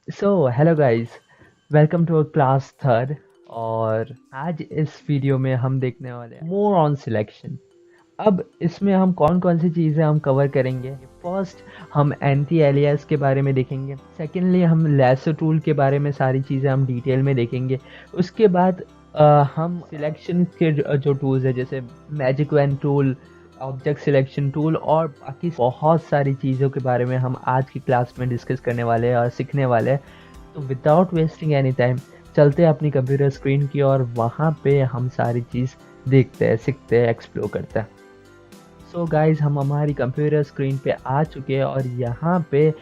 So hello guys, welcome to class third. और आज इस वीडियो में हम देखने वाले हैं मोर ऑन सिलेक्शन। अब इसमें हम कौन कौन सी चीज़ें हम कवर करेंगे। फर्स्ट, हम एंटी एलियास के बारे में देखेंगे। सेकेंडली, हम लेसो टूल के बारे में सारी चीज़ें हम डिटेल में देखेंगे। उसके बाद हम सिलेक्शन के जो टूल्स है, जैसे magic wand tool, object selection tool और बाकी बहुत सारी चीज़ों के बारे में हम आज की क्लास में डिस्कस करने वाले हैं और सीखने वाले हैं। तो विदाउट वेस्टिंग एनी टाइम चलते हैं अपनी कंप्यूटर स्क्रीन की और वहाँ पे हम सारी चीज़ देखते हैं, सीखते हैं, एक्सप्लोर करते हैं। सो गाइज, हम हमारी कंप्यूटर स्क्रीन पे आ चुके हैं और यहाँ पे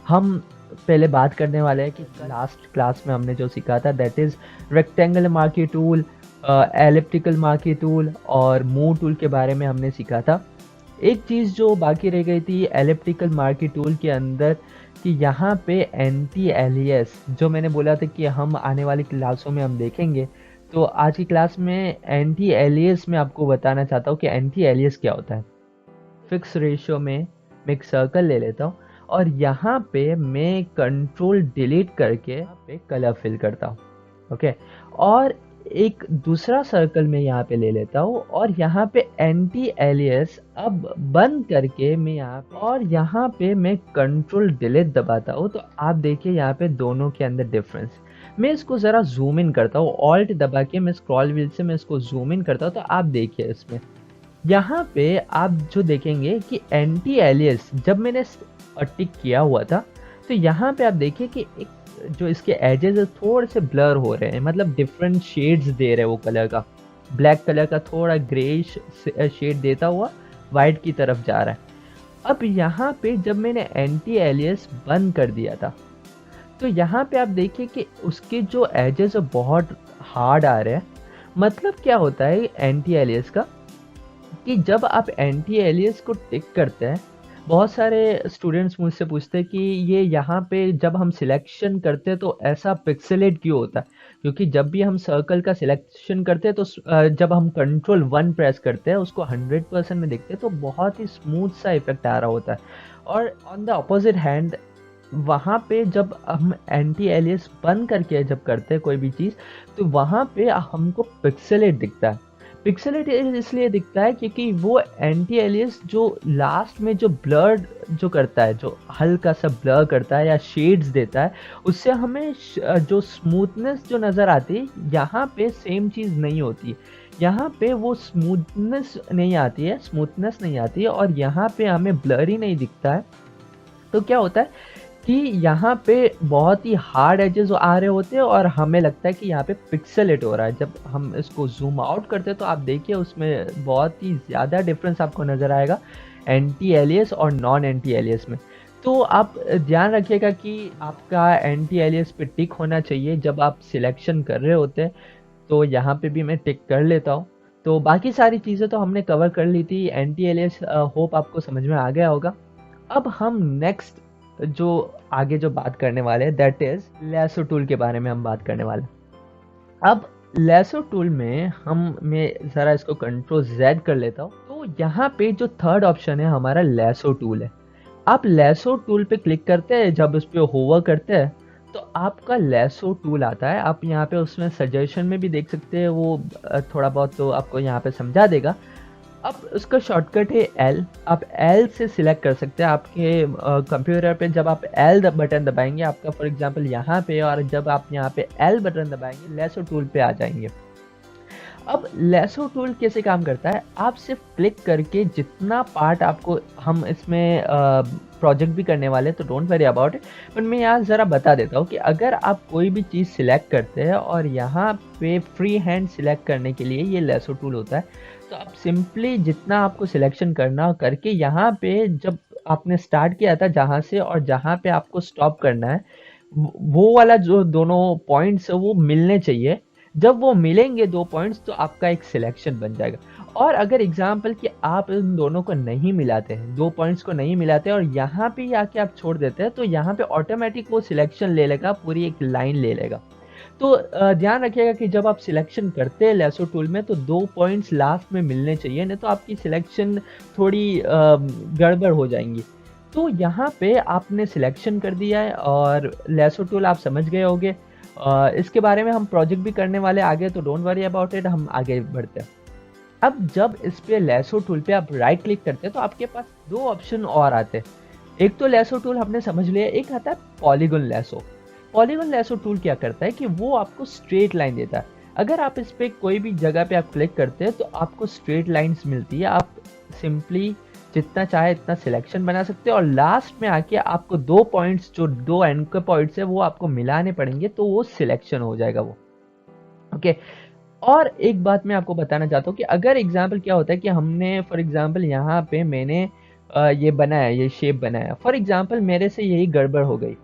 हम पहले बात करने वाले हैं कि लास्ट क्लास में हमने जो सीखा था, that is rectangle marquee tool, elliptical marquee tool और मूव टूल के बारे में हमने सीखा था। एक चीज़ जो बाकी रह गई थी एलिप्टिकल मार्की टूल के अंदर, कि यहाँ पे एंटी एलियस जो मैंने बोला था कि हम आने वाली क्लासों में हम देखेंगे। तो आज की क्लास में एंटी एलियस में आपको बताना चाहता हूँ कि एंटी एलियस क्या होता है। फिक्स रेशियो में मैं एक सर्कल ले लेता हूँ और यहाँ पे मैं कंट्रोल डिलीट करके यहाँ पे कलर फिल करता हूँ। ओके, और एक दूसरा सर्कल में यहाँ पे ले लेता हूँ और यहाँ पे एंटी एलियस अब बंद करके मैं यहाँ पे और यहाँ पे मैं कंट्रोल डिलीट दबाता हूँ। तो आप देखिए यहाँ पे दोनों के अंदर डिफरेंस। मैं इसको ज़रा जूम इन करता हूँ, ऑल्ट दबा के मैं स्क्रॉल व्हील से मैं इसको जूम इन करता हूँ। तो आप देखिए इसमें यहाँ पे आप जो देखेंगे कि एंटी एलियस जब मैंने टिक किया हुआ था, तो यहाँ पे आप देखिए कि एक जो इसके एजेस है थोड़े से ब्लर हो रहे हैं, मतलब डिफरेंट शेड्स दे रहे हैं वो कलर का। ब्लैक कलर का थोड़ा ग्रेइश शेड देता हुआ वाइट की तरफ जा रहा है। अब यहाँ पे जब मैंने एंटी एलियस बंद कर दिया था, तो यहाँ पे आप देखिए कि उसके जो एजेस है बहुत हार्ड आ रहे हैं। मतलब क्या होता है एंटी एलियस का, कि जब आप एंटी एलियस को टिक करते हैं, बहुत सारे स्टूडेंट्स मुझसे पूछते हैं कि ये यहाँ पे जब हम सिलेक्शन करते हैं तो ऐसा पिक्सेलेट क्यों होता है। क्योंकि जब भी हम सर्कल का सिलेक्शन करते हैं तो जब हम कंट्रोल वन प्रेस करते हैं उसको 100% में देखते हैं तो बहुत ही स्मूथ सा इफेक्ट आ रहा होता है। और ऑन द अपोजिट हैंड, वहाँ पे जब हम एंटी एलियस बंद करके जब करते हैं कोई भी चीज़, तो वहाँ पे हमको पिक्सेलेट दिखता है। पिक्सेलेट इसलिए दिखता है क्योंकि वो एंटी एलियस जो लास्ट में जो ब्लर जो करता है, जो हल्का सा ब्लर करता है या शेड्स देता है, उससे हमें जो स्मूथनेस जो नज़र आती है, यहाँ पे सेम चीज़ नहीं होती। यहाँ पे वो स्मूथनेस नहीं आती है और यहाँ पे हमें ब्लर ही नहीं दिखता है। तो क्या होता है कि यहाँ पे बहुत ही हार्ड एजेस आ रहे होते हैं और हमें लगता है कि यहाँ पे पिक्सेलेट हो रहा है। जब हम इसको जूम आउट करते हैं तो आप देखिए उसमें बहुत ही ज़्यादा डिफरेंस आपको नज़र आएगा एंटी एलियस और नॉन एंटी एलियस में। तो आप ध्यान रखिएगा कि आपका एंटी एलियस पे टिक होना चाहिए जब आप सिलेक्शन कर रहे होते हैं। तो यहाँ पे भी मैं टिक कर लेता हूँ। तो बाकी सारी चीज़ें तो हमने कवर कर ली थी। एंटी एलियस होप आपको समझ में आ गया होगा। अब हम नेक्स्ट जो आगे जो बात करने वाले हैं, दैट इज लेसो टूल के बारे में हम बात करने वाले हैं। अब लेसो टूल में मैं ज़रा इसको कंट्रोल जेड कर लेता हूँ। तो यहाँ पे जो थर्ड ऑप्शन है हमारा लेसो टूल है। आप लेसो टूल पे क्लिक करते हैं, जब उस पर होवर करते हैं तो आपका लेसो टूल आता है। आप यहाँ पे उसमें सजेशन में भी देख सकते हैं, वो थोड़ा बहुत तो आपको यहाँ पे समझा देगा। अब उसका शॉर्टकट है एल। आप एल से सिलेक्ट कर सकते हैं आपके कंप्यूटर पे। जब आप एल बटन दबाएंगे, आपका फॉर एग्जांपल यहाँ पे, और जब आप यहाँ पे एल बटन दबाएंगे लेसो टूल पे आ जाएंगे। अब लेसो टूल कैसे काम करता है, आप सिर्फ क्लिक करके जितना पार्ट आपको, हम इसमें प्रोजेक्ट भी करने वाले हैं तो डोंट वरी अबाउट इट, पर मैं यहाँ ज़रा बता देता हूँ कि अगर आप कोई भी चीज़ सिलेक्ट करते हैं और यहाँ पे फ्री हैंड सिलेक्ट करने के लिए ये लेसो टूल होता है, तो आप सिंपली जितना आपको सिलेक्शन करना करके यहाँ पे जब आपने स्टार्ट किया था जहाँ से और जहाँ पे आपको स्टॉप करना है, वो वाला जो दोनों पॉइंट्स है वो मिलने चाहिए। जब वो मिलेंगे दो पॉइंट्स तो आपका एक सिलेक्शन बन जाएगा। और अगर एग्जाम्पल कि आप इन दोनों को नहीं मिलाते हैं, दो पॉइंट्स को नहीं मिलाते और यहाँ पे आके आप छोड़ देते हैं, तो यहाँ पे ऑटोमेटिक वो सिलेक्शन ले लेगा, पूरी एक लाइन ले लेगा। तो ध्यान रखिएगा कि जब आप सिलेक्शन करते हैं लेसो टूल में तो दो पॉइंट्स लास्ट में मिलने चाहिए, नहीं तो आपकी सिलेक्शन थोड़ी गड़बड़ हो जाएंगी। तो यहाँ पे आपने सिलेक्शन कर दिया है और लेसो टूल आप समझ गए होंगे। इसके बारे में हम प्रोजेक्ट भी करने वाले आगे, तो डोंट वरी अबाउट इट, हम आगे बढ़ते हैं। अब जब इस पे लेसो टूल पे आप राइट क्लिक करते हैं तो आपके पास दो ऑप्शन और आते हैं। एक तो लेसो टूल हमने समझ लिया, एक आता है polygon lasso. Polygon lasso tool क्या करता है कि वो आपको स्ट्रेट लाइन देता है। अगर आप इस पे कोई भी जगह पे आप क्लिक करते हैं तो आपको स्ट्रेट लाइंस मिलती है। आप सिंपली जितना चाहे इतना सिलेक्शन बना सकते हैं और लास्ट में आके आपको दो पॉइंट्स, जो दो एंकर पॉइंट्स है, वो आपको मिलाने पड़ेंगे, तो वो सिलेक्शन हो जाएगा वो। ओके। और एक बात मैं आपको बताना चाहता हूँ कि अगर एग्जाम्पल क्या होता है कि हमने फॉर एग्जाम्पल यहाँ पे मैंने ये बनाया, ये शेप बनाया, फॉर एग्जाम्पल मेरे से यही गड़बड़ हो गई।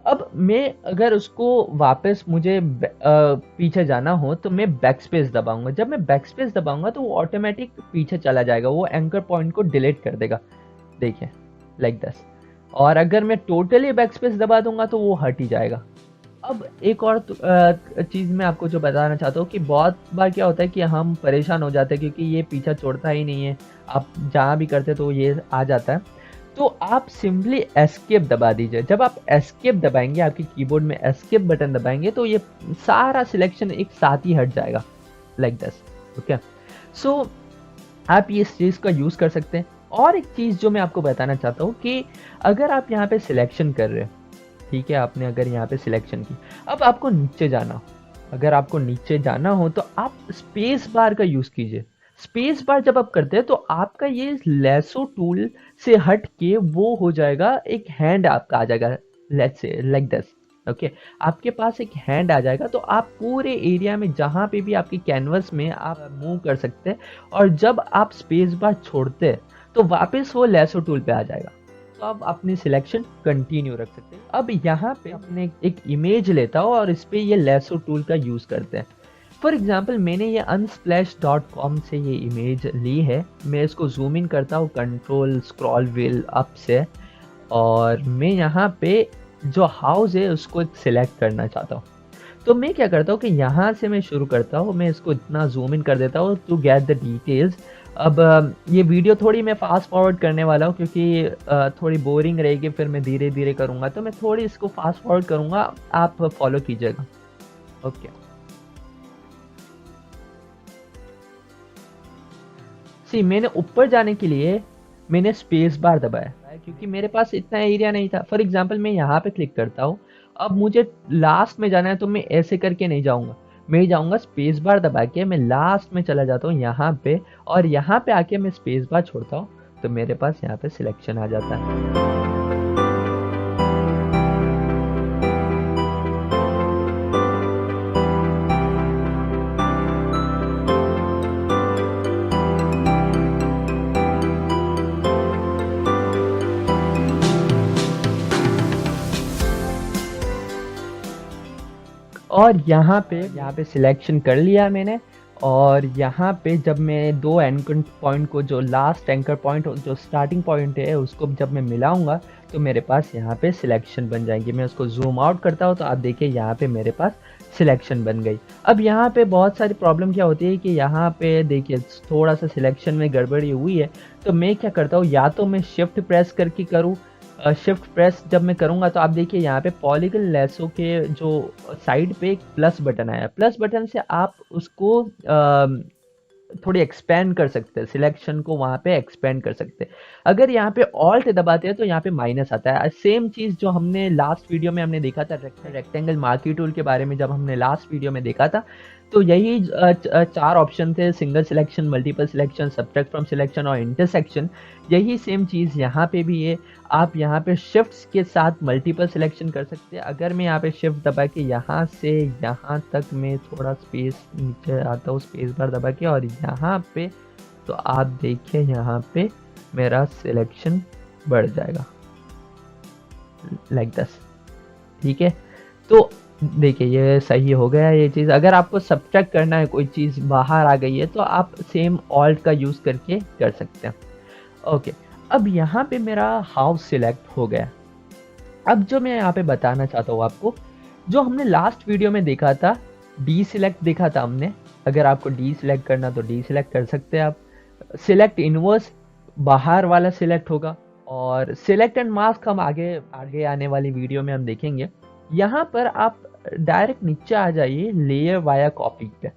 अब मैं अगर उसको वापस मुझे पीछे जाना हो तो मैं बैक स्पेस दबाऊंगा। जब मैं बैक स्पेस दबाऊंगा तो वो ऑटोमेटिक पीछे चला जाएगा, वो एंकर पॉइंट को डिलीट कर देगा। देखिए, लाइक दिस। और अगर मैं टोटली बैक स्पेस दबा दूंगा तो वो हट ही जाएगा। अब एक और चीज़ मैं आपको जो बताना चाहता हूँ कि बहुत बार क्या होता है कि हम परेशान हो जाते हैं क्योंकि ये पीछा छोड़ता ही नहीं है। आप जहाँ भी करते तो ये आ जाता है। तो आप सिंपली एस्केप दबा दीजिए। जब आप एस्केप दबाएंगे, आपके कीबोर्ड में एस्केप बटन दबाएंगे, तो ये सारा सिलेक्शन एक साथ ही हट जाएगा, लाइक दिस। ओके। सो आप ये इस चीज़ का यूज़ कर सकते हैं। और एक चीज़ जो मैं आपको बताना चाहता हूँ कि अगर आप यहाँ पे सिलेक्शन कर रहे हैं, ठीक है, आपने अगर यहाँ पे सिलेक्शन की, अब आपको नीचे जाना हो, अगर आपको नीचे जाना हो तो आप स्पेस बार का यूज कीजिए। स्पेस बार जब आप करते हैं तो आपका ये लेसो टूल से हट के वो हो जाएगा, एक हैंड आपका आ जाएगा, let's say like this. Okay. आपके पास एक हैंड आ जाएगा तो आप पूरे एरिया में जहां पे भी आपकी कैनवस में आप मूव कर सकते हैं। और जब आप स्पेस बार छोड़ते हैं तो वापस वो लेसो टूल पे आ जाएगा। तो आप अपनी सिलेक्शन कंटिन्यू रख सकते हैं। अब यहाँ पे अपने एक इमेज लेता हूँ और इस पे ये लेसो टूल का यूज करते हैं। फॉर एग्जाम्पल मैंने ये unsplash.com से ये इमेज ली है। मैं इसको जूम इन करता हूँ कंट्रोल स्क्रॉल व्हील अप से, और मैं यहाँ पे जो हाउस है उसको सिलेक्ट करना चाहता हूँ। तो मैं क्या करता हूँ कि यहाँ से मैं शुरू करता हूँ, मैं इसको इतना जूम इन कर देता हूँ टू गेट द डिटेल्स। अब ये वीडियो थोड़ी मैं फास्ट फॉरवर्ड करने वाला हूँ क्योंकि थोड़ी बोरिंग रहेगी, फिर मैं धीरे धीरे करूँगा, तो मैं थोड़ी इसको फास्ट फॉरवर्ड करूँगा, आप फॉलो कीजिएगा। ओके। सी मैंने ऊपर जाने के लिए मैंने स्पेस बार दबाया क्योंकि मेरे पास इतना एरिया नहीं था। फॉर एग्जांपल मैं यहाँ पे क्लिक करता हूँ, अब मुझे लास्ट में जाना है तो मैं ऐसे करके नहीं जाऊँगा, मैं जाऊँगा स्पेस बार दबा के, मैं लास्ट में चला जाता हूँ यहाँ पे, और यहाँ पे आके मैं स्पेस बार छोड़ता हूँ तो मेरे पास यहाँ पे सिलेक्शन आ जाता है। और यहाँ पे सिलेक्शन कर लिया मैंने। और यहाँ पे जब मैं दो एंकर पॉइंट को, जो लास्ट एंकर पॉइंट जो स्टार्टिंग पॉइंट है, उसको जब मैं मिलाऊंगा तो मेरे पास यहाँ पे सिलेक्शन बन जाएंगी। मैं उसको जूम आउट करता हूँ तो आप देखिए यहाँ पे मेरे पास सिलेक्शन बन गई। अब यहाँ पे बहुत सारी प्रॉब्लम क्या होती है कि यहाँ पे देखिए थोड़ा सा सिलेक्शन में गड़बड़ी हुई है। तो मैं क्या करता हूँ, या तो मैं शिफ्ट प्रेस करके करूँ, शिफ्ट प्रेस जब मैं करूंगा तो आप देखिए यहाँ पे पॉलीगन लेसो के जो साइड पे एक प्लस बटन आया, प्लस बटन से आप उसको थोड़ी एक्सपेंड कर सकते हैं, सिलेक्शन को वहाँ पे एक्सपेंड कर सकते हैं। अगर यहाँ पे ऑल्ट दबाते हैं तो यहाँ पे माइनस आता है। सेम चीज़ जो हमने लास्ट वीडियो में हमने देखा था, रेक्टेंगल मार्की टूल के बारे में जब हमने लास्ट वीडियो में देखा था, तो यही चार ऑप्शन थे, single selection, multiple selection, subtract from selection और इंटरसेक्शन। यही सेम चीज़ यहाँ पे भी है। आप यहाँ पे शिफ्ट्स के साथ मल्टीपल सिलेक्शन कर सकते हैं। अगर मैं यहाँ पे शिफ्ट दबा के यहाँ से यहाँ तक मैं थोड़ा स्पेस नीचे आता हूँ, स्पेस बार दबा के, और यहाँ पे तो आप देखिए यहाँ पे मेरा सिलेक्शन बढ़ जाएगा, लाइक दिस। ठीक है, तो देखिए ये सही हो गया ये चीज़। अगर आपको सब्ट्रैक्ट करना है, कोई चीज़ बाहर आ गई है, तो आप सेम ऑल्ट का यूज़ करके कर सकते हैं। ओके। अब यहाँ पे मेरा हाउस सिलेक्ट हो गया। अब जो मैं यहाँ पे बताना चाहता हूँ आपको, जो हमने लास्ट वीडियो में देखा था, डी सिलेक्ट देखा था हमने। अगर आपको डी सिलेक्ट करना तो डी सिलेक्ट कर सकते हैं आप। सिलेक्ट इनवर्स बाहर वाला सिलेक्ट होगा, और सिलेक्ट एंड मास्क हम आगे आगे आने वाली वीडियो में हम देखेंगे। यहाँ पर आप डायरेक्ट नीचे आ जाइए लेयर वाया कॉपी पे।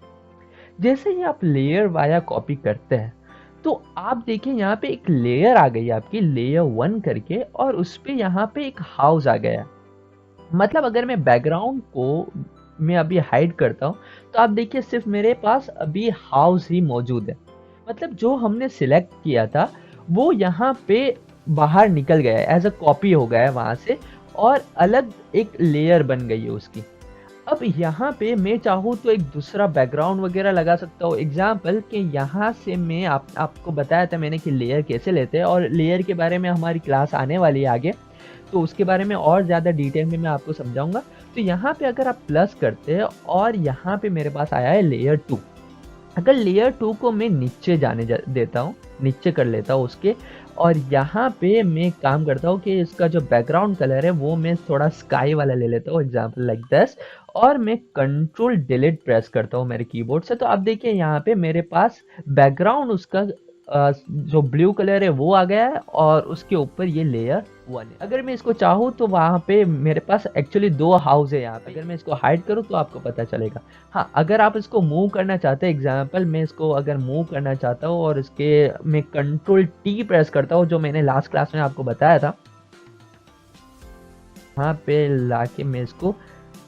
जैसे ही आप लेयर वाया कॉपी करते हैं तो आप देखिए यहाँ पे एक लेयर आ गई आपकी लेयर 1 करके, और उस पे यहाँ पे एक हाउस आ गया। मतलब अगर मैं बैकग्राउंड को मैं अभी हाइड करता हूँ तो आप देखिए सिर्फ मेरे पास अभी हाउस ही मौजूद है। मतलब जो हमने सिलेक्ट किया था वो यहाँ पे बाहर निकल गया है, एज अ कॉपी हो गया है वहां से, और अलग एक लेयर बन गई है उसकी। अब यहाँ पे मैं चाहूँ तो एक दूसरा बैकग्राउंड वगैरह लगा सकता हूँ। एग्जाम्पल कि यहाँ से मैं आपको बताया था मैंने कि लेयर कैसे लेते हैं, और लेयर के बारे में हमारी क्लास आने वाली है आगे, तो उसके बारे में और ज़्यादा डिटेल में मैं आपको समझाऊंगा। तो यहाँ पे अगर आप प्लस करते हैं और यहाँ पे मेरे पास आया है लेयर 2। अगर लेयर 2 को मैं नीचे जाने देता हूँ, नीचे कर लेता हूँ उसके, और यहाँ पे मैं काम करता हूँ कि इसका जो बैकग्राउंड कलर है वो मैं थोड़ा स्काई वाला ले लेता हूँ, एग्जाम्पल लाइक दिस, और मैं कंट्रोल डिलीट प्रेस करता हूँ मेरे कीबोर्ड से। तो आप देखिए यहाँ पे मेरे पास बैकग्राउंड उसका जो ब्लू कलर है वो आ गया है, और उसके ऊपर ये लेयर 1 है। अगर मैं इसको चाहूँ तो वहाँ पे मेरे पास एक्चुअली 2 हाउस है यहाँ पे। अगर मैं इसको हाइड करूँ तो आपको पता चलेगा। हाँ, अगर आप इसको मूव करना चाहते हैं, एग्जाम्पल मैं इसको अगर मूव करना चाहता हूँ और इसके मैं कंट्रोल टी प्रेस करता हूँ, जो मैंने लास्ट क्लास में आपको बताया था, यहाँ पे लाके मैं इसको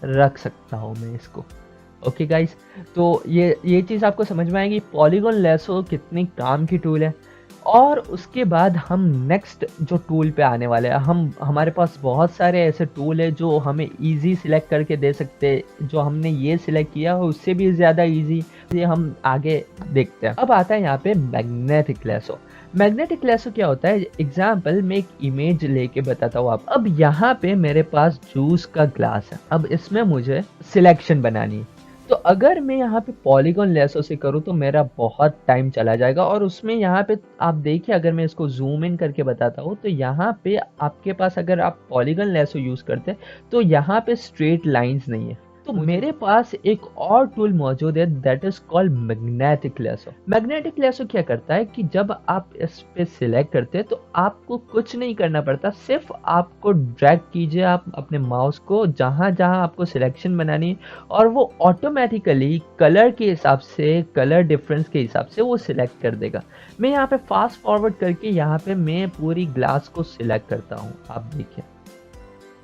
रख सकता हूँ मैं इसको। ओके गाइस, तो ये चीज़ आपको समझ में आएगी पॉलीगॉन लेसो कितनी काम की टूल है। और उसके बाद हम नेक्स्ट जो टूल पे आने वाले हैं, हमारे पास बहुत सारे ऐसे टूल है जो हमें इजी सिलेक्ट करके दे सकते हैं। जो हमने ये सिलेक्ट किया है उससे भी ज़्यादा इजी, ये हम आगे देखते हैं। अब आता है यहाँ पे मैग्नेटिक लेसो। मैग्नेटिक लेसो क्या होता है, एग्जाम्पल मैं एक इमेज लेके बताता हूँ आपको। अब यहाँ पे मेरे पास जूस का ग्लास है, अब इसमें मुझे सिलेक्शन बनानी है। तो अगर मैं यहाँ पे पॉलीगॉन लेसो से करूँ तो मेरा बहुत टाइम चला जाएगा, और उसमें यहाँ पे आप देखिए अगर मैं इसको जूम इन करके बताता हूँ तो यहाँ पे आपके पास अगर आप पॉलीगॉन लेसो यूज करते हैं तो यहाँ पे स्ट्रेट लाइंस नहीं है। तो मेरे पास एक और टूल मौजूद है that is called magnetic lasso. Magnetic lasso क्या करता है कि जब आप इस पे सिलेक्ट करते हैं तो आपको कुछ नहीं करना पड़ता, सिर्फ आपको ड्रैग कीजिए आप अपने माउस को जहां जहां आपको सिलेक्शन बनानी है, और वो ऑटोमेटिकली कलर के हिसाब से, कलर डिफरेंस के हिसाब से वो सिलेक्ट कर देगा। मैं यहाँ पे फास्ट फॉरवर्ड करके यहाँ पे मैं पूरी ग्लास को सिलेक्ट करता हूँ। आप देखिए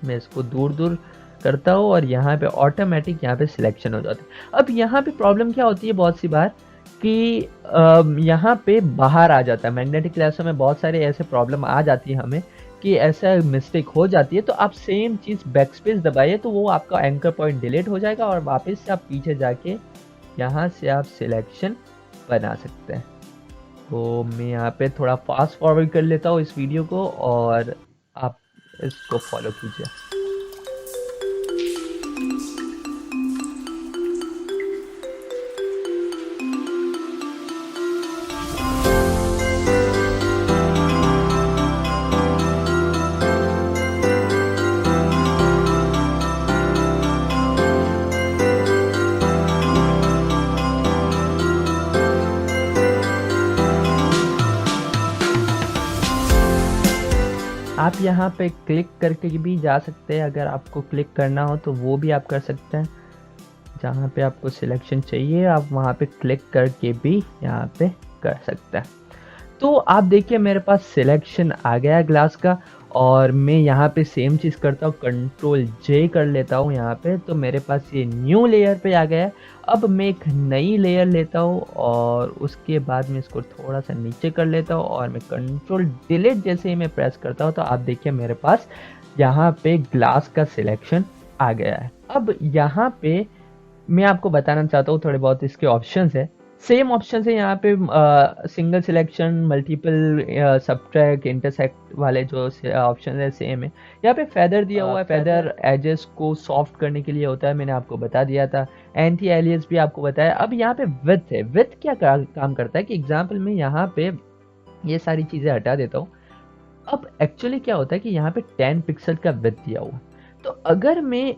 मैं इसको दूर दूर करता हूँ और यहाँ पे ऑटोमेटिक यहाँ पे सिलेक्शन हो जाता है। अब यहाँ पे प्रॉब्लम क्या होती है बहुत सी बार कि यहाँ पे बाहर आ जाता है। मैग्नेटिक लेसो में बहुत सारे ऐसे प्रॉब्लम आ जाती है हमें कि ऐसा मिस्टेक हो जाती है। तो आप सेम चीज़ बैक स्पेस दबाइए तो वो आपका एंकर पॉइंट डिलीट हो जाएगा, और वापस से आप पीछे जाके यहाँ से आप सिलेक्शन बना सकते हैं। तो मैं यहाँ पे थोड़ा फास्ट फॉरवर्ड कर लेता हूँ इस वीडियो को, और आप इसको फॉलो कीजिए। आप यहाँ पे क्लिक करके भी जा सकते हैं, अगर आपको क्लिक करना हो तो वो भी आप कर सकते हैं। जहाँ पे आपको सिलेक्शन चाहिए आप वहाँ पे क्लिक करके भी यहाँ पे कर सकते हैं। तो आप देखिए मेरे पास सिलेक्शन आ गया है ग्लास का, और मैं यहाँ पे सेम चीज़ करता हूँ, कंट्रोल जे कर लेता हूँ यहाँ पे, तो मेरे पास ये न्यू लेयर पे आ गया है। अब मैं एक नई लेयर लेता हूँ और उसके बाद मैं इसको थोड़ा सा नीचे कर लेता हूँ, और मैं कंट्रोल डिलीट जैसे ही मैं प्रेस करता हूँ तो आप देखिए मेरे पास यहाँ पे ग्लास का सिलेक्शन आ गया है। अब यहाँ पे मैं आपको बताना चाहता हूँ थोड़े बहुत इसके ऑप्शंस है। सेम ऑप्शन है यहाँ पे, single selection, multiple, subtract, intersect वाले जो ऑप्शन है सेम है। यहाँ पे फेदर दिया हुआ है, फेदर एजेस को सॉफ्ट करने के लिए होता है, मैंने आपको बता दिया था। एंटी एलियस भी आपको बताया। अब यहाँ पे विड्थ है, विड्थ क्या काम करता है कि एग्जाम्पल में यहाँ पे ये सारी चीज़ें हटा देता हूँ। अब एक्चुअली क्या होता है कि यहाँ पे 10 पिक्सल का विड्थ दिया हुआ, तो अगर मैं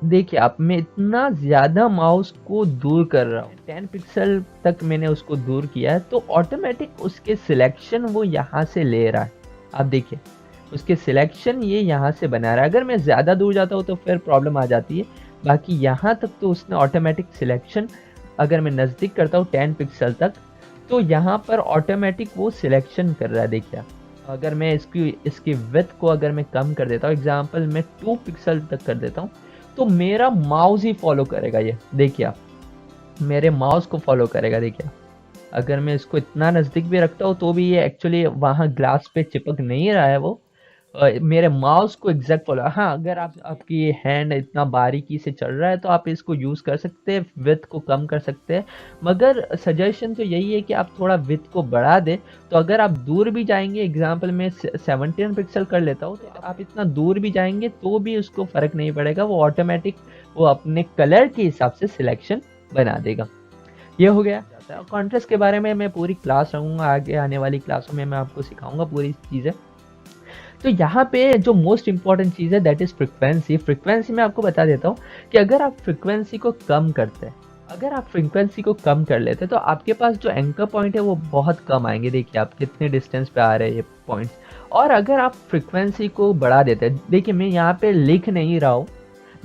देखिए आप मैं इतना ज़्यादा माउस को दूर कर रहा हूँ, 10 पिक्सल तक मैंने उसको दूर किया है, तो ऑटोमेटिक उसके सिलेक्शन वो यहाँ से ले रहा है। आप देखिए उसके सिलेक्शन ये यहाँ से बना रहा है। अगर मैं ज़्यादा दूर जाता हूँ तो फिर प्रॉब्लम आ जाती है, बाकी यहाँ तक तो उसने ऑटोमेटिक सिलेक्शन, अगर मैं नज़दीक करता हूँ 10 पिक्सल तक तो यहाँ पर ऑटोमेटिक वो सिलेक्शन कर रहा है। देखिए अगर मैं इसकी विड्थ को अगर मैं कम कर देता हूँ, एग्जांपल मैं 2 पिक्सल तक कर देता हूँ, तो मेरा माउस ही फॉलो करेगा। ये देखिए आप, मेरे माउस को फॉलो करेगा। देखिए अगर मैं इसको इतना नज़दीक भी रखता हूँ तो भी ये एक्चुअली वहाँ ग्लास पे चिपक नहीं रहा है, वो मेरे माउस को एग्जैक्ट फॉलो। हाँ, अगर आपकी हैंड इतना बारीकी से चल रहा है तो आप इसको यूज़ कर सकते हैं, विड्थ को कम कर सकते हैं, मगर सजेशन तो यही है कि आप थोड़ा विड्थ को बढ़ा दें। तो अगर आप दूर भी जाएंगे, एग्जाम्पल मैं 17 पिक्सल कर लेता हूँ, तो आप इतना दूर भी जाएंगे तो भी उसको फ़र्क नहीं पड़ेगा, वो ऑटोमेटिक वो अपने कलर के हिसाब से सिलेक्शन बना देगा। ये हो गया। कॉन्ट्रास्ट के बारे में मैं पूरी क्लास रहूँगा, आगे आने वाली क्लासों में मैं आपको सिखाऊंगा पूरी चीज़ें। तो यहाँ पे जो मोस्ट इंपॉर्टेंट चीज़ है दैट इज़ फ्रिक्वेंसी। फ्रिक्वेंसी में आपको बता देता हूँ कि अगर आप फ्रिक्वेंसी को कम करते हैं, अगर आप फ्रिक्वेंसी को कम कर लेते हैं तो आपके पास जो एंकर पॉइंट है वो बहुत कम आएंगे। देखिए आप कितने डिस्टेंस पे आ रहे हैं ये पॉइंट्स। और अगर आप फ्रिक्वेंसी को बढ़ा देते हैं, देखिए मैं यहाँ पे लिख नहीं रहा हूँ,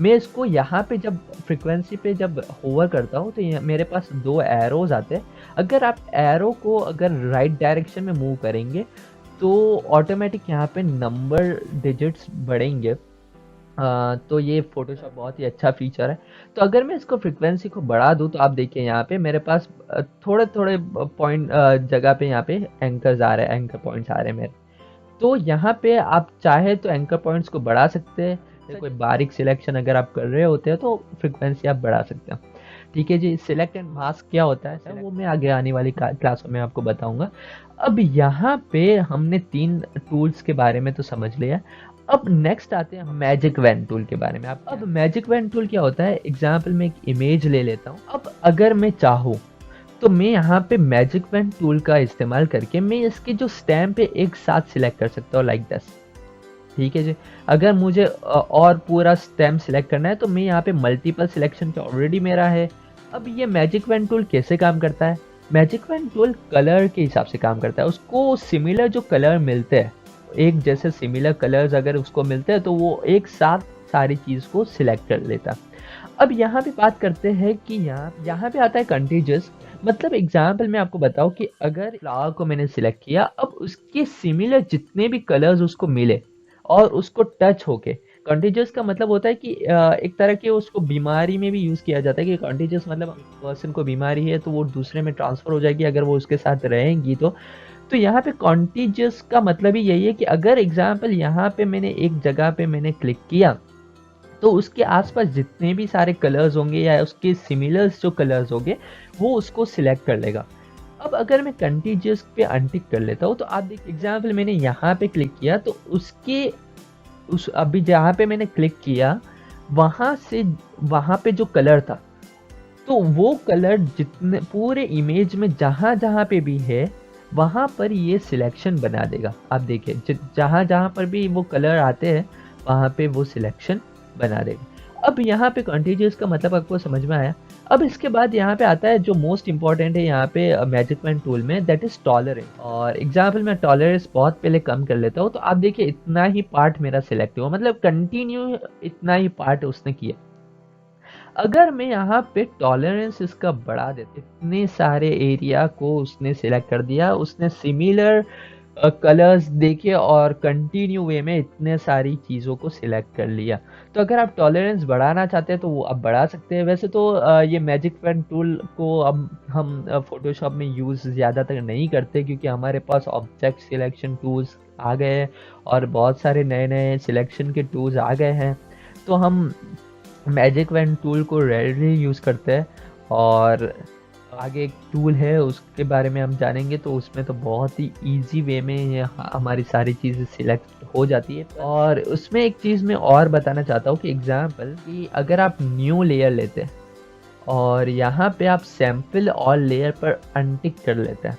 मैं इसको यहाँ पे जब फ्रिक्वेंसी पे जब होवर करता हूँ तो मेरे पास 2 एरोज आते हैं। अगर आप एरो को अगर राइट डायरेक्शन में मूव करेंगे तो ऑटोमेटिक यहाँ पे नंबर डिजिट्स बढ़ेंगे। तो ये फोटोशॉप बहुत ही अच्छा फीचर है। तो अगर मैं इसको फ्रिक्वेंसी को बढ़ा दूँ तो आप देखिए यहाँ पे मेरे पास थोड़े थोड़े पॉइंट जगह पे यहाँ पे एंकर्स आ रहे हैं, एंकर पॉइंट्स आ रहे हैं मेरे। तो यहाँ पे आप चाहे तो एंकर पॉइंट्स को बढ़ा सकते हैं, कोई बारीक सिलेक्शन अगर आप कर रहे होते हैं तो फ्रिक्वेंसी आप बढ़ा सकते हैं। ठीक है जी। सिलेक्ट एंड मास्क क्या होता है वो मैं आगे आने वाली क्लासों में आपको बताऊंगा। अब यहाँ पे हमने 3 टूल्स के बारे में तो समझ लिया। अब नेक्स्ट आते हैं हम मैजिक वैन टूल के बारे में। अब मैजिक वैन टूल क्या होता है, एग्जाम्पल मैं एक इमेज ले लेता हूँ। अब अगर मैं चाहूँ तो मैं यहाँ पे मैजिक पेन टूल का इस्तेमाल करके मैं इसके जो स्टैम्प है एक साथ सिलेक्ट कर सकता हूँ, लाइक दिस। ठीक है जी। अगर मुझे और पूरा स्टैम्प सिलेक्ट करना है तो मैं यहाँ पे मल्टीपल सिलेक्शन पे ऑलरेडी मेरा है। अब ये मैजिक पेन टूल कैसे काम करता है, मैजिक पेन टूल कलर के हिसाब से काम करता है। उसको सिमिलर जो कलर मिलते हैं, एक जैसे सिमिलर कलर्स अगर उसको मिलते हैं तो वो एक साथ सारी चीज़ को सिलेक्ट कर लेता है। अब यहाँ पे बात करते हैं कि यहाँ पे आता है कंटीजियस। मतलब एग्जाम्पल मैं आपको बताऊँ कि अगर फ्लावर को मैंने सिलेक्ट किया, अब उसके सिमिलर जितने भी कलर्स उसको मिले और उसको टच होके, कंटीजियस का मतलब होता है कि एक तरह के उसको बीमारी में भी यूज़ किया जाता है कि कंटीजियस मतलब पर्सन को बीमारी है तो वो दूसरे में ट्रांसफ़र हो जाएगी अगर वो उसके साथ रहेंगी तो यहाँ पे कॉन्टीजियस का मतलब ही यही है कि अगर एग्जाम्पल यहाँ पे मैंने एक जगह पे मैंने क्लिक किया तो उसके आसपास जितने भी सारे कलर्स होंगे या उसके सिमिलर्स जो कलर्स होंगे वो उसको सिलेक्ट कर लेगा। अब अगर मैं कंटीजियस पे अनटिक कर लेता हूँ तो आप देखिए एग्जाम्पल मैंने यहाँ पे क्लिक किया तो उसके उस अभी जहाँ पे मैंने क्लिक किया वहाँ से वहाँ पे जो कलर था तो वो कलर जितने पूरे इमेज में जहाँ जहाँ पे भी है वहाँ पर ये सिलेक्शन बना देगा। आप देखिए जहाँ जहाँ पर भी वो कलर आते हैं वहाँ पे वो सिलेक्शन बना देगा। अब यहाँ पे कंटीजियस का मतलब आपको समझ में आया। अब इसके बाद यहाँ पे आता है जो मोस्ट इंपॉर्टेंट है यहाँ पे मैजिक पेन टूल में, दैट इज टॉलरेंस। और एग्जाम्पल मैं टॉलरेंस बहुत पहले कम कर लेता हूँ तो आप देखिए इतना ही पार्ट मेरा सिलेक्ट हुआ, मतलब कंटिन्यू इतना ही पार्ट उसने किया। अगर मैं यहाँ पे टॉलरेंस इसका बढ़ा देता, इतने सारे एरिया को उसने सिलेक्ट कर दिया, उसने सिमिलर कलर्स देखे और कंटिन्यू वे में इतने सारी चीज़ों को सिलेक्ट कर लिया। तो अगर आप टॉलरेंस बढ़ाना चाहते हैं तो वो आप बढ़ा सकते हैं। वैसे तो ये मैजिक पेन टूल को अब हम फोटोशॉप में यूज़ ज़्यादातर नहीं करते क्योंकि हमारे पास ऑब्जेक्ट सिलेक्शन टूल्स आ गए हैं और बहुत सारे नए नए सिलेक्शन के टूल्स आ गए हैं, तो हम मैजिक पेन टूल को रेयरली यूज़ करते हैं। और आगे एक टूल है उसके बारे में हम जानेंगे तो उसमें तो बहुत ही इजी वे में ये हमारी सारी चीज़ें सिलेक्ट हो जाती है। और उसमें एक चीज़ मैं और बताना चाहता हूँ कि एग्जाम्पल कि अगर आप न्यू लेयर लेते हैं और यहाँ पे आप सैम्पल और लेयर पर अनटिक कर लेते हैं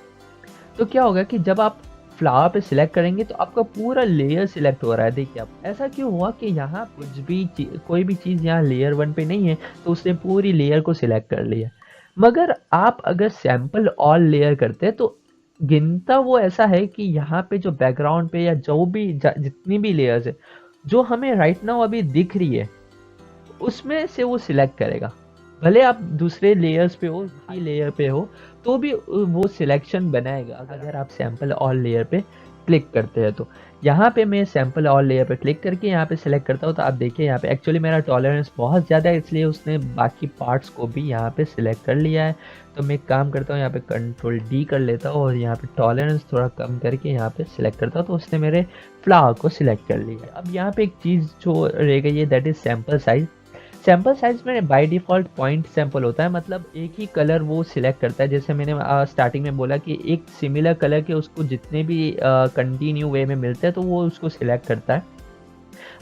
तो क्या होगा कि जब आप फ्लावर पे सिलेक्ट करेंगे तो आपका पूरा लेयर सिलेक्ट हो रहा है। देखिए आप ऐसा क्यों हुआ कि यहाँ कुछ भी कोई भी चीज़ यहाँ लेयर 1 पे नहीं है तो उसने पूरी लेयर को सिलेक्ट कर लिया। मगर आप अगर सैंपल ऑल लेयर करते हैं तो गिनता वो ऐसा है कि यहाँ पे जो बैकग्राउंड पे या जो भी जितनी भी लेयर्स है जो हमें राइट नाउ अभी दिख रही है उसमें से वो सिलेक्ट करेगा। भले आप दूसरे लेयर्स पे हो, हाई लेयर पे हो, तो भी वो सिलेक्शन बनाएगा अगर आप सैंपल ऑल लेयर पे क्लिक करते हैं। तो यहाँ पे मैं सैंपल ऑल लेयर पे क्लिक करके यहाँ पे सिलेक्ट करता हूँ, तो आप देखिए यहाँ पे एक्चुअली मेरा टॉलरेंस बहुत ज़्यादा है, इसलिए उसने बाकी पार्ट्स को भी यहाँ पे सिलेक्ट कर लिया है। तो मैं एक काम करता हूँ, यहाँ पे कंट्रोल डी कर लेता हूँ और यहाँ पे टॉलरेंस थोड़ा कम करके यहाँ पे सिलेक्ट करता हूँ, तो उसने मेरे फ्लावर को सिलेक्ट कर लिया। अब यहाँ पे एक चीज़ जो रह गई है that is sample size. Sample size में बाय डिफ़ॉल्ट पॉइंट सैंपल होता है, मतलब एक ही कलर वो सिलेक्ट करता है। जैसे मैंने स्टार्टिंग में बोला कि एक सिमिलर कलर के उसको जितने भी कंटिन्यू वे में मिलते हैं तो वो उसको सिलेक्ट करता है।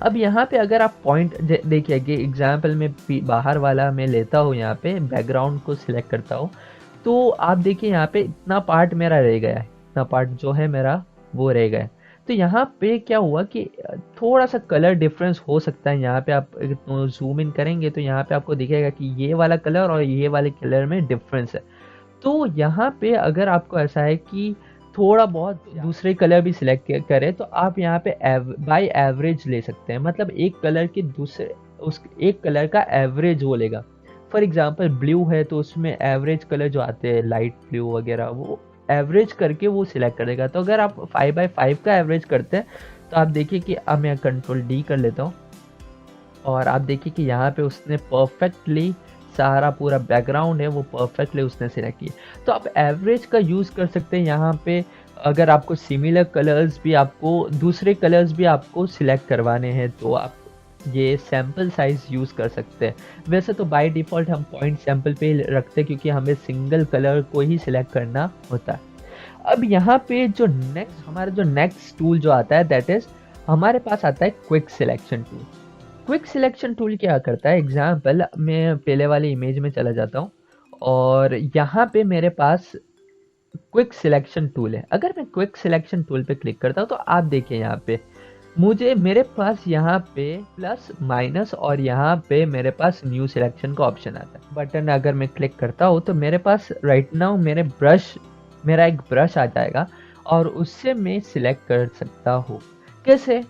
अब यहाँ पे अगर आप पॉइंट देखिए कि एग्जाम्पल में बाहर वाला मैं लेता हूँ, यहाँ पे बैकग्राउंड को सिलेक्ट करता हूँ, तो आप देखिए यहाँ पे इतना पार्ट मेरा रह गया है, इतना पार्ट जो है मेरा वो रह गया है। तो यहाँ पे क्या हुआ कि थोड़ा सा कलर डिफरेंस हो सकता है। यहाँ पे आप जूम इन करेंगे तो यहाँ पे आपको दिखेगा कि ये वाला कलर और ये वाले कलर में डिफरेंस है। तो यहाँ पे अगर आपको ऐसा है कि थोड़ा बहुत दूसरे कलर भी सिलेक्ट करें तो आप यहाँ पे बाय एवरेज ले सकते हैं, मतलब एक कलर के दूसरे उस एक कलर का एवरेज वो लेगा। फॉर एग्जांपल ब्लू है तो उसमें एवरेज कलर जो आते हैं लाइट ब्लू वगैरह वो एवरेज करके वो सिलेक्ट कर देगा। तो अगर आप 5x5 का एवरेज करते हैं तो आप देखिए कि अब मैं कंट्रोल डी कर लेता हूँ और आप देखिए कि यहाँ पे उसने परफेक्टली सारा पूरा बैकग्राउंड है वो परफेक्टली उसने सिलेक्ट किया। तो आप एवरेज का यूज़ कर सकते हैं यहाँ पे। अगर आपको सिमिलर कलर्स भी आपको दूसरे कलर्स भी आपको सिलेक्ट करवाने हैं तो आप ये सैम्पल साइज यूज़ कर सकते हैं। वैसे तो बाय डिफ़ॉल्ट हम पॉइंट सैम्पल पे रखते हैं क्योंकि हमें सिंगल कलर को ही सिलेक्ट करना होता है। अब यहाँ पे जो हमारा जो नेक्स्ट टूल जो आता है दैट इज़ हमारे पास आता है quick selection tool. Quick selection tool क्या करता है, एग्जाम्पल मैं पहले वाली इमेज में चला जाता हूँ और यहाँ पे मेरे पास क्विक सिलेक्शन टूल है। अगर मैं क्विक सिलेक्शन टूल पे क्लिक करता हूँ तो आप देखिए यहाँ पे मेरे पास यहाँ पे प्लस माइनस और यहाँ पे मेरे पास न्यू सिलेक्शन का ऑप्शन आता है। बटन अगर मैं क्लिक करता हूँ तो मेरे पास राइट नाउ मेरा एक ब्रश आ जाएगा और उससे मैं सिलेक्ट कर सकता हूँ। कैसे?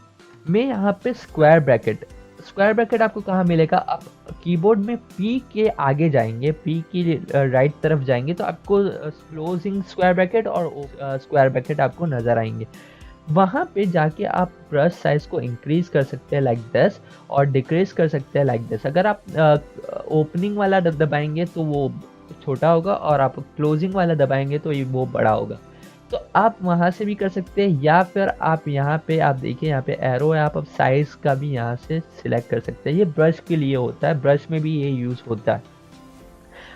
मैं यहाँ पे स्क्वायर ब्रैकेट आपको कहाँ मिलेगा? आप कीबोर्ड में P के आगे जाएंगे, P की राइट तरफ जाएंगे तो आपको क्लोजिंग स्क्वायर ब्रैकेट और स्क्वायर ब्रैकेट आपको नज़र आएंगे। वहाँ पे जाके आप ब्रश साइज को इंक्रीज कर सकते हैं लाइक दिस और डिक्रीज कर सकते हैं लाइक दिस। अगर आप ओपनिंग वाला दबाएंगे तो वो छोटा होगा और आप क्लोजिंग वाला दबाएंगे तो ये वो बड़ा होगा। तो आप वहाँ से भी कर सकते हैं या फिर आप यहाँ पे आप देखिए यहाँ पे एरो है, आप अब साइज का भी यहाँ से सिलेक्ट कर सकते हैं। ये ब्रश के लिए होता है, ब्रश में भी ये यूज़ होता है।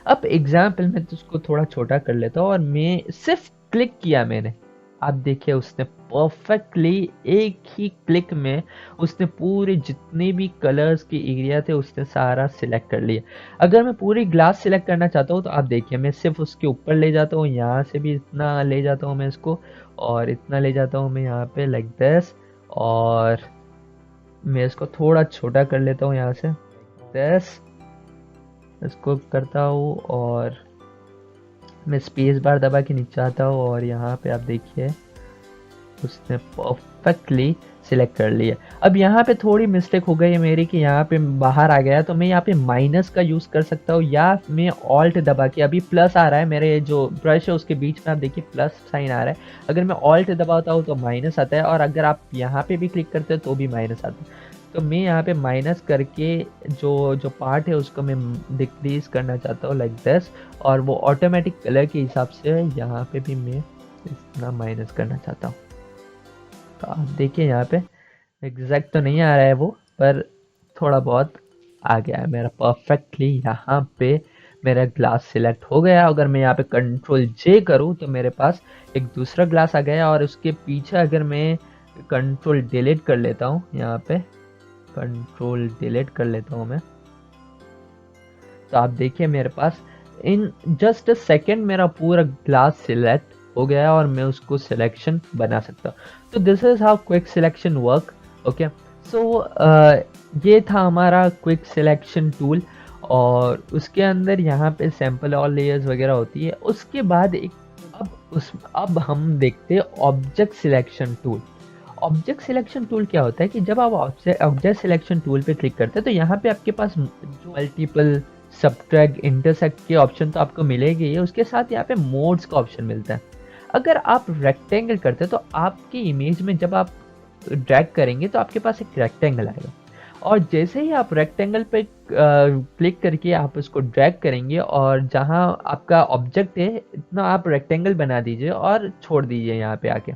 अब एग्जाम्पल में तो उसको थोड़ा छोटा कर लेता हूँ और मैं सिर्फ क्लिक किया मैंने, आप देखिए उसने परफेक्टली एक ही क्लिक में उसने पूरे जितने भी कलर्स के एरिया थे उसने सारा सिलेक्ट कर लिया। अगर मैं पूरी ग्लास सिलेक्ट करना चाहता हूँ तो आप देखिए मैं सिर्फ उसके ऊपर ले जाता हूँ, यहाँ से भी इतना ले जाता हूँ मैं इसको और इतना ले जाता हूँ मैं यहाँ पे लाइक दिस और मैं इसको थोड़ा छोटा कर लेता हूँ यहाँ से दिस, इसको करता हूँ और मैं स्पेस बार दबा के नीचे आता हूँ और यहाँ पे आप देखिए उसने परफेक्टली सिलेक्ट कर लिया। अब यहाँ पे थोड़ी मिस्टेक हो गई है मेरी कि यहाँ पे बाहर आ गया, तो मैं यहाँ पे माइनस का यूज़ कर सकता हूँ या मैं ऑल्ट दबा के, अभी प्लस आ रहा है मेरे जो ब्रश है उसके बीच में, आप देखिए प्लस साइन आ रहा है। अगर मैं ऑल्ट दबाता हूँ तो माइनस आता है और अगर आप यहाँ पे भी क्लिक करते हो तो भी माइनस आता है। तो मैं यहाँ पे माइनस करके जो पार्ट है उसको मैं डिक्रीज करना चाहता हूँ लाइक दिस और वो ऑटोमेटिक कलर के हिसाब से यहाँ पे भी मैं इतना माइनस करना चाहता हूँ। तो आप देखिए यहाँ पे एग्जैक्ट तो नहीं आ रहा है वो, पर थोड़ा बहुत आ गया है मेरा परफेक्टली। यहाँ पे मेरा ग्लास सिलेक्ट हो गया। अगर मैं यहाँ पे कंट्रोल जे करूँ तो मेरे पास एक दूसरा ग्लास आ गया और उसके पीछे अगर मैं कंट्रोल डिलीट कर लेता हूँ, यहाँ पे कंट्रोल डिलीट कर लेता हूँ मैं, तो आप देखिए मेरे पास इन जस्ट अ सेकेंड मेरा पूरा ग्लास सिलेक्ट हो गया और मैं उसको सिलेक्शन बना सकता हूँ। तो this is how quick selection work. Okay, so ये था हमारा क्विक सिलेक्शन टूल और उसके अंदर यहाँ पे सैंपल और लेयर्स वगैरह होती है। उसके बाद अब उस अब हम देखते हैं object selection tool. Object selection tool क्या होता है कि जब आप ऑब्जेक्ट सिलेक्शन टूल पे क्लिक करते हैं तो यहाँ पे आपके पास जो मल्टीपल, सब्ट्रैक्ट, इंटरसेक्ट के ऑप्शन तो आपको मिलेंगे ही, उसके साथ यहाँ पे मोड्स का ऑप्शन मिलता है। अगर आप रेक्टेंगल करते हैं तो आपकी इमेज में जब आप ड्रैग करेंगे तो आपके पास एक रेक्टेंगल आएगा, और जैसे ही आप रेक्टेंगल पे क्लिक करके आप उसको ड्रैग करेंगे और जहां आपका ऑब्जेक्ट है इतना आप रेक्टेंगल बना दीजिए और छोड़ दीजिए यहाँ पे आके,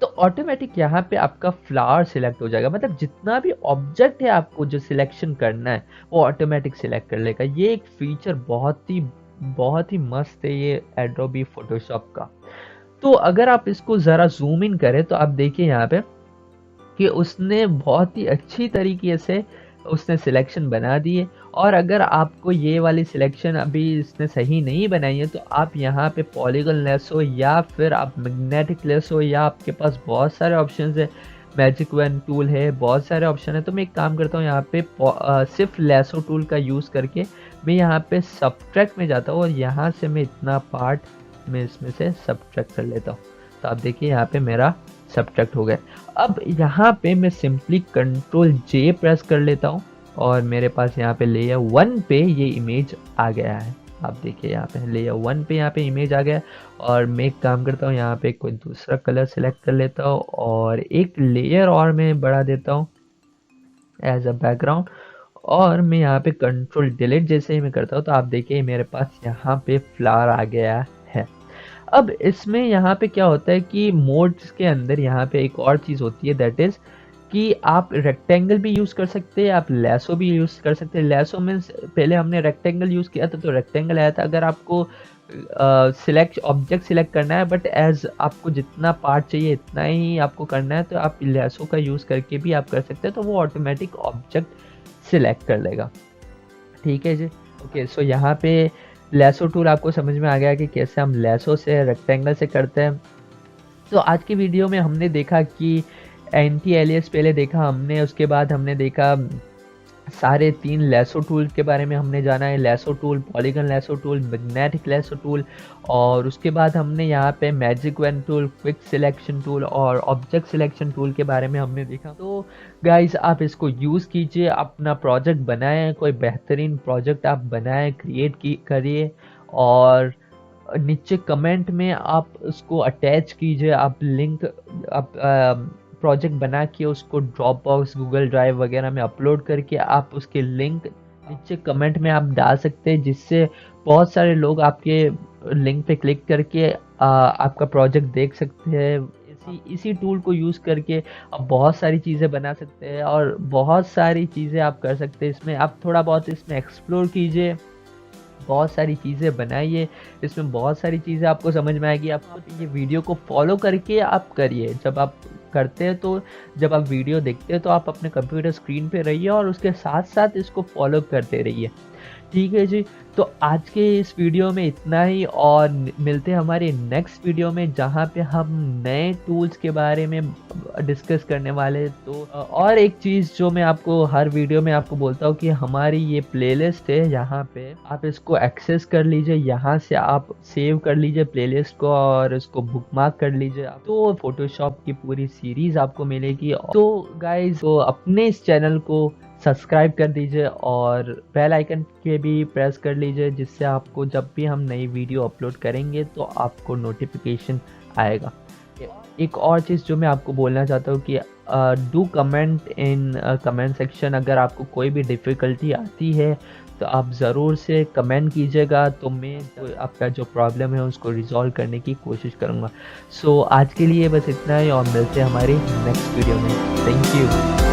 तो ऑटोमेटिक यहाँ पे आपका फ्लावर सिलेक्ट हो जाएगा। मतलब जितना भी ऑब्जेक्ट है आपको जो सिलेक्शन करना है वो ऑटोमेटिक सिलेक्ट कर लेगा। ये एक फीचर बहुत ही मस्त है ये एडोबी फोटोशॉप का। तो अगर आप इसको ज़रा जूम इन करें तो आप देखिए यहाँ पे कि उसने बहुत ही अच्छी तरीके से उसने सिलेक्शन बना दी है। और अगर आपको ये वाली सिलेक्शन अभी इसने सही नहीं बनाई है तो आप यहाँ पे पॉलीगन लेस हो या फिर आप मैग्नेटिक लेस हो, या आपके पास बहुत सारे ऑप्शंस है, मैजिक वन टूल है, बहुत सारे ऑप्शन है। तो मैं एक काम करता हूँ, यहाँ पे सिर्फ लेसो टूल का यूज़ करके मैं यहाँ पे सब्ट्रैक्ट में जाता हूँ और यहाँ से मैं इतना पार्ट मैं इसमें से सब्ट्रैक्ट कर लेता हूँ। तो आप देखिए यहाँ पे मेरा सब्ट्रैक्ट हो गया। अब यहाँ पे मैं सिंपली कंट्रोल जे प्रेस कर लेता हूँ और मेरे पास यहाँ पे लेयर 1 पे ये इमेज आ गया है। आप देखिए यहाँ पे लेयर 1 पे यहाँ पे इमेज आ गया। और मैं एक काम करता हूँ, यहाँ पे कोई दूसरा कलर सेलेक्ट कर लेता हूँ और एक लेयर और मैं बढ़ा देता हूँ एज अ बैकग्राउंड। और मैं यहाँ पे कंट्रोल डिलीट जैसे ही मैं करता हूँ तो आप देखिए मेरे पास यहाँ पे फ्लावर आ गया है। अब इसमें यहाँ पे क्या होता है कि मोड्स के अंदर यहाँ पे एक और चीज़ होती है, दैट इज़ कि आप रेक्टेंगल भी यूज़ कर सकते हैं, आप लेसो भी यूज़ कर सकते हैं। लेसो मीन्स पहले हमने रेक्टेंगल यूज़ किया था तो रेक्टेंगल आया था। अगर आपको ऑब्जेक्ट सिलेक्ट करना है बट एज आपको जितना पार्ट चाहिए इतना ही आपको करना है तो आप लेसो का यूज़ करके भी आप कर सकते हैं, तो वो ऑटोमेटिक ऑब्जेक्ट सिलेक्ट कर लेगा। ठीक है जी। ओके, सो यहाँ पे लेसो टूल आपको समझ में आ गया कि कैसे हम लेसो से रेक्टेंगल से करते हैं। तो आज की वीडियो में हमने देखा कि एंटी एलियस पहले देखा हमने, उसके बाद हमने देखा सारे 3 लेसो टूल के बारे में हमने जाना है, lasso tool, polygon lasso tool, magnetic lasso tool, और उसके बाद हमने यहाँ पे magic one tool, quick selection tool और ऑब्जेक्ट सिलेक्शन टूल के बारे में हमने देखा। तो गाइस आप इसको यूज़ कीजिए, अपना प्रोजेक्ट बनाएं, कोई बेहतरीन प्रोजेक्ट आप बनाएं, क्रिएट करिए और नीचे कमेंट में आप उसको अटैच कीजिए, आप लिंक आप प्रोजेक्ट बना के उसको ड्रॉप बॉक्स, गूगल ड्राइव वगैरह में अपलोड करके आप उसके लिंक नीचे कमेंट में आप डाल सकते हैं, जिससे बहुत सारे लोग आपके लिंक पे क्लिक करके आपका प्रोजेक्ट देख सकते हैं। इसी टूल को यूज़ करके आप बहुत सारी चीज़ें बना सकते हैं और बहुत सारी चीज़ें आप कर सकते हैं। इसमें आप थोड़ा बहुत इसमें एक्सप्लोर कीजिए, बहुत सारी चीज़ें बनाइए, इसमें बहुत सारी चीज़ें आपको समझ में आएगी। आप ये वीडियो को फॉलो करके आप करिए। जब आप करते हैं तो जब आप वीडियो देखते हैं तो आप अपने कंप्यूटर स्क्रीन पे रहिए और उसके साथ साथ इसको फॉलो करते रहिए। ठीक है जी। तो आज के इस वीडियो में इतना ही और मिलते हैं हमारे नेक्स्ट वीडियो में, जहाँ पे हम नए टूल्स के बारे में डिस्कस करने वाले। तो और एक चीज़ जो मैं आपको हर वीडियो में आपको बोलता हूँ कि हमारी ये प्लेलिस्ट है, यहाँ पे आप इसको एक्सेस कर लीजिए, यहाँ से आप सेव कर लीजिए प्लेलिस्ट को और इसको बुकमार्क कर लीजिए, तो फोटोशॉप की पूरी सीरीज आपको मिलेगी। तो गाइज तो अपने इस चैनल को सब्सक्राइब कर दीजिए और बेल आइकन के भी प्रेस कर लीजिए, जिससे आपको जब भी हम नई वीडियो अपलोड करेंगे तो आपको नोटिफिकेशन आएगा। एक और चीज़ जो मैं आपको बोलना चाहता हूँ कि do comment in comment section. अगर आपको कोई भी डिफ़िकल्टी आती है तो आप ज़रूर से कमेंट कीजिएगा, तो मैं आपका जो प्रॉब्लम है उसको रिजॉल्व करने की कोशिश करूँगा। सो आज के लिए बस इतना ही और मिलते हैं हमारी नेक्स्ट वीडियो में। Thank you.